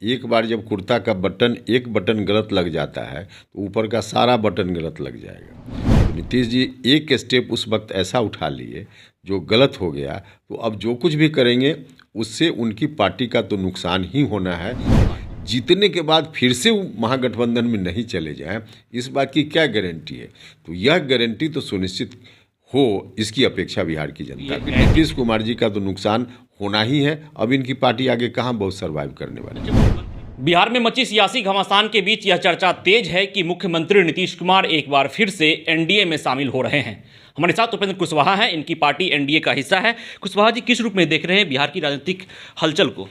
एक बार जब कुर्ता का बटन एक बटन गलत लग जाता है तो ऊपर का सारा बटन गलत लग जाएगा। तो नीतीश जी एक स्टेप उस वक्त ऐसा उठा लिए जो गलत हो गया, तो अब जो कुछ भी करेंगे उससे उनकी पार्टी का तो नुकसान ही होना है। जीतने के बाद फिर से वो महागठबंधन में नहीं चले जाएं, इस बात की क्या गारंटी है? तो यह गारंटी तो सुनिश्चित हो, इसकी अपेक्षा बिहार की जनता की। नीतीश कुमार जी का तो नुकसान होना ही है। अब इनकी पार्टी आगे कहाँ बहुत सर्वाइव करने वाली है। बिहार में मची सियासी घमासान के बीच यह चर्चा तेज है कि मुख्यमंत्री नीतीश कुमार एक बार फिर से एनडीए में शामिल हो रहे हैं। हमारे साथ उपेंद्र कुशवाहा हैं, इनकी पार्टी एनडीए का हिस्सा है। कुशवाहा जी, किस रूप में देख रहे हैं बिहार की राजनीतिक हलचल को?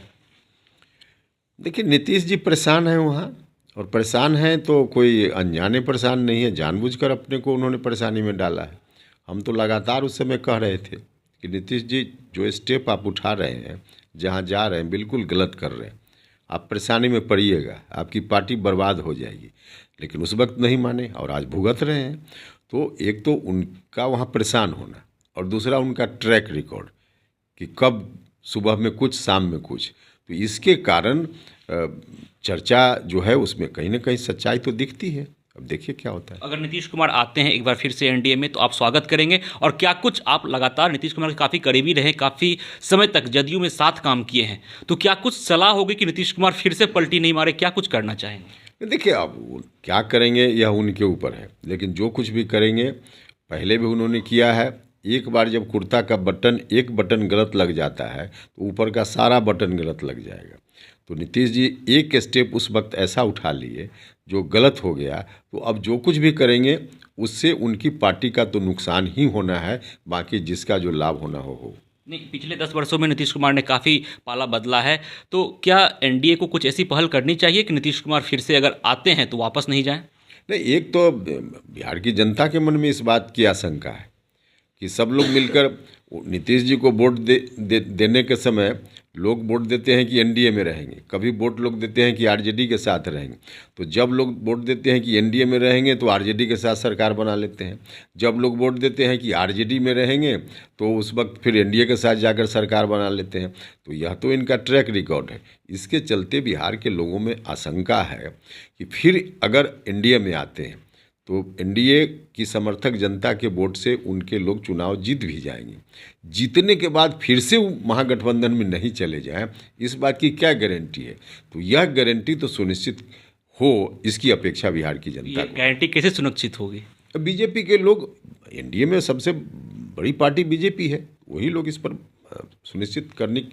देखिए, नीतीश जी परेशान हैं वहाँ, और परेशान हैं तो कोई अनजाने परेशान नहीं है, जानबूझकर अपने को उन्होंने परेशानी में डाला है। हम तो लगातार उस समय कह रहे थे कि नीतीश जी जो स्टेप आप उठा रहे हैं, जहाँ जा रहे हैं, बिल्कुल गलत कर रहे हैं। आप परेशानी में पड़िएगा, आपकी पार्टी बर्बाद हो जाएगी। लेकिन उस वक्त नहीं माने और आज भुगत रहे हैं। तो एक तो उनका वहाँ परेशान होना, और दूसरा उनका ट्रैक रिकॉर्ड कि कब सुबह में कुछ शाम में कुछ, तो इसके कारण चर्चा जो है उसमें कहीं ना कहीं सच्चाई तो दिखती है। अब देखिए क्या होता है। अगर नीतीश कुमार आते हैं एक बार फिर से एनडीए में, तो आप स्वागत करेंगे? और क्या कुछ, आप लगातार नीतीश कुमार के काफ़ी करीबी रहे, काफ़ी समय तक जदयू में साथ काम किए हैं, तो क्या कुछ सलाह होगी कि नीतीश कुमार फिर से पलटी नहीं मारे? क्या कुछ करना चाहेंगे? देखिए, अब वो क्या करेंगे यह उनके ऊपर है, लेकिन जो कुछ भी करेंगे, पहले भी उन्होंने किया है। एक बार जब कुर्ता का बटन एक बटन गलत लग जाता है तो ऊपर का सारा बटन गलत लग जाएगा। तो नीतीश जी एक स्टेप उस वक्त ऐसा उठा लिए जो गलत हो गया, तो अब जो कुछ भी करेंगे उससे उनकी पार्टी का तो नुकसान ही होना है, बाकी जिसका जो लाभ होना हो। नहीं, पिछले 10 वर्षों में नीतीश कुमार ने काफ़ी पाला बदला है, तो क्या एनडीए को कुछ ऐसी पहल करनी चाहिए कि नीतीश कुमार फिर से अगर आते हैं तो वापस नहीं जाएं? नहीं, एक तो बिहार की जनता के मन में इस बात की आशंका है कि सब लोग मिलकर नीतीश जी को वोट देने के समय लोग वोट देते हैं कि एनडीए में रहेंगे, कभी वोट लोग देते हैं कि आरजेडी के साथ रहेंगे। तो जब लोग वोट देते हैं कि एनडीए में रहेंगे तो आरजेडी के साथ सरकार बना लेते हैं। जब लोग वोट देते हैं कि आरजेडी में रहेंगे तो उस वक्त फिर एनडीए के साथ जाकर सरकार बना लेते हैं। तो यह तो इनका ट्रैक रिकॉर्ड है। इसके चलते बिहार के लोगों में आशंका है कि फिर अगर एनडीए में आते हैं तो एनडीए की समर्थक जनता के वोट से उनके लोग चुनाव जीत भी जाएंगे। जीतने के बाद फिर से वो महागठबंधन में नहीं चले जाएं, इस बात की क्या गारंटी है? तो यह गारंटी तो सुनिश्चित हो, इसकी अपेक्षा बिहार की जनता को। गारंटी कैसे सुनिश्चित होगी? बीजेपी के लोग, एनडीए में सबसे बड़ी पार्टी बीजेपी है, वही लोग इस पर सुनिश्चित करने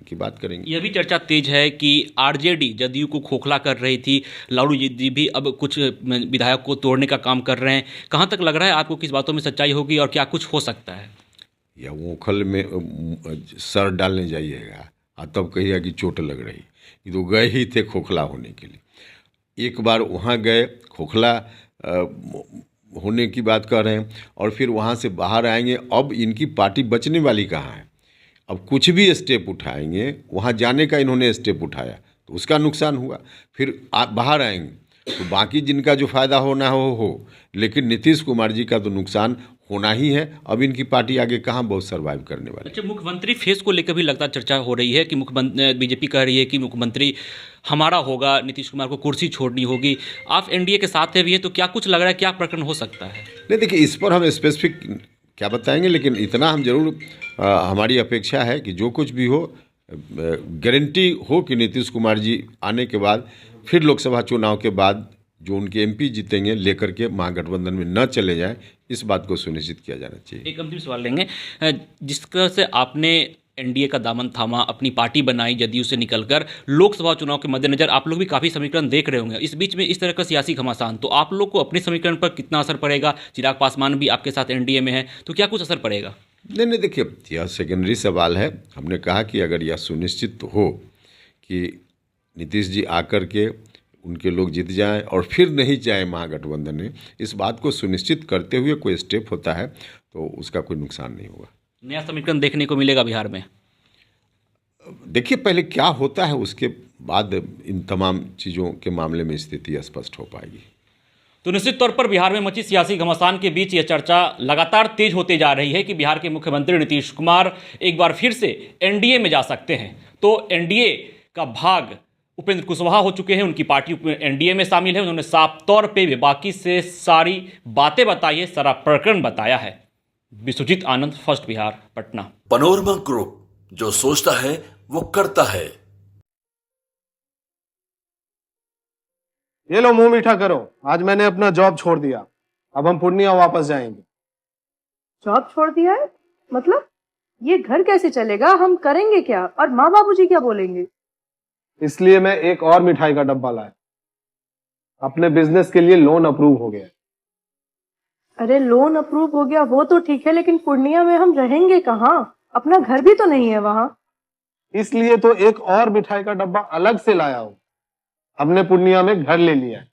की बात करेंगे। यह भी चर्चा तेज है कि आरजेडी जदयू को खोखला कर रही थी, लालू जी भी अब कुछ विधायक को तोड़ने का काम कर रहे हैं। कहाँ तक लग रहा है आपको, किस बातों में सच्चाई होगी और क्या कुछ हो सकता है? या वो खल में सर डालने जाइएगा और तब कहिएगा कि चोट लग रही। ये तो गए ही थे खोखला होने के लिए। एक बार वहाँ गए, खोखला होने की बात कर रहे हैं, और फिर वहाँ से बाहर आएंगे। अब इनकी पार्टी बचने वाली कहाँ है? अब कुछ भी स्टेप उठाएंगे, वहाँ जाने का इन्होंने स्टेप उठाया तो उसका नुकसान हुआ। फिर बाहर आएंगे तो बाकी जिनका जो फ़ायदा होना हो, लेकिन नीतीश कुमार जी का तो नुकसान होना ही है। अब इनकी पार्टी आगे कहाँ बहुत सर्वाइव करने वाली। अच्छा, मुख्यमंत्री फेस को लेकर भी लगातार चर्चा हो रही है कि मुख्यमंत्री, बीजेपी कह रही है कि मुख्यमंत्री हमारा होगा, नीतीश कुमार को कुर्सी छोड़नी होगी। आप एनडीए के साथ है भी है, तो क्या कुछ लग रहा है, क्या प्रकरण हो सकता है? नहीं, देखिए, इस पर हम स्पेसिफिक क्या बताएंगे, लेकिन इतना हम जरूर हमारी अपेक्षा है कि जो कुछ भी हो, गारंटी हो कि नीतीश कुमार जी आने के बाद फिर लोकसभा चुनाव के बाद जो उनके एमपी जीतेंगे लेकर के महागठबंधन में न चले जाएं, इस बात को सुनिश्चित किया जाना चाहिए। एक अंतिम सवाल लेंगे। जिस तरह से आपने एनडीए का दामन थामा, अपनी पार्टी बनाई जदयू से निकलकर, लोकसभा चुनाव के मद्देनजर आप लोग भी काफ़ी समीकरण देख रहे होंगे। इस बीच में इस तरह का सियासी घमासान, तो आप लोग को अपने समीकरण पर कितना असर पड़ेगा? चिराग पासवान भी आपके साथ एनडीए में है, तो क्या कुछ असर पड़ेगा? नहीं, देखिए, यह सेकेंडरी सवाल है। हमने कहा कि अगर यह सुनिश्चित हो कि नीतीश जी आकर के उनके लोग जीत जाएं और फिर नहीं जाए महागठबंधन में, इस बात को सुनिश्चित करते हुए कोई स्टेप होता है तो उसका कोई नुकसान नहीं होगा। नया समीकरण देखने को मिलेगा बिहार में? देखिए, पहले क्या होता है, उसके बाद इन तमाम चीज़ों के मामले में स्थिति स्पष्ट हो पाएगी। तो निश्चित तौर पर बिहार में मची सियासी घमासान के बीच यह चर्चा लगातार तेज होते जा रही है कि बिहार के मुख्यमंत्री नीतीश कुमार एक बार फिर से एनडीए में जा सकते हैं। तो एनडीए का भाग उपेंद्र कुशवाहा हो चुके हैं, उनकी पार्टी एनडीए में शामिल है। उन्होंने साफ तौर पे बेबाकी से सारी बातें बताई है, सारा प्रकरण बताया है। Vishwajeet Anand, first Bihar, Patna. Panorama group, जो सोचता है वो करता है। ये लो, मुंह मीठा करो। आज मैंने अपना जॉब छोड़ दिया, अब हम पूर्णिया वापस जाएंगे। जॉब छोड़ दिया है? मतलब ये घर कैसे चलेगा? हम करेंगे क्या? और माँ बाबूजी क्या बोलेंगे? इसलिए मैं एक और मिठाई का डब्बा लाया। अपने बिजनेस के लिए लोन अप्रूव हो गया। अरे लोन अप्रूव हो गया वो तो ठीक है, लेकिन पूर्णिया में हम रहेंगे कहाँ? अपना घर भी तो नहीं है वहां। इसलिए तो एक और मिठाई का डब्बा अलग से लाया हूं। हमने पूर्णिया में घर ले लिया है,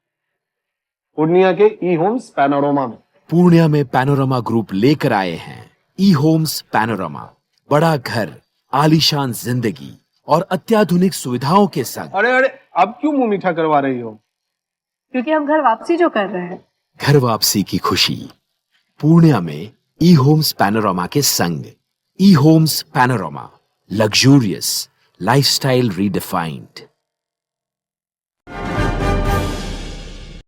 पूर्णिया के ई होम्स पैनोरमा में। पूर्णिया में पैनोरमा ग्रुप लेकर आए हैं ई होम्स पैनोरमा। बड़ा घर, आलीशान जिंदगी और अत्याधुनिक सुविधाओं के संग। अरे अरे, अब क्यों मुंह मीठा करवा रही हो? क्योंकि हम घर वापसी जो कर रहे हैं। घर वापसी की खुशी पूर्णिया में ई होम्स पैनोरमा के संग। E homes panorama, luxurious lifestyle redefined.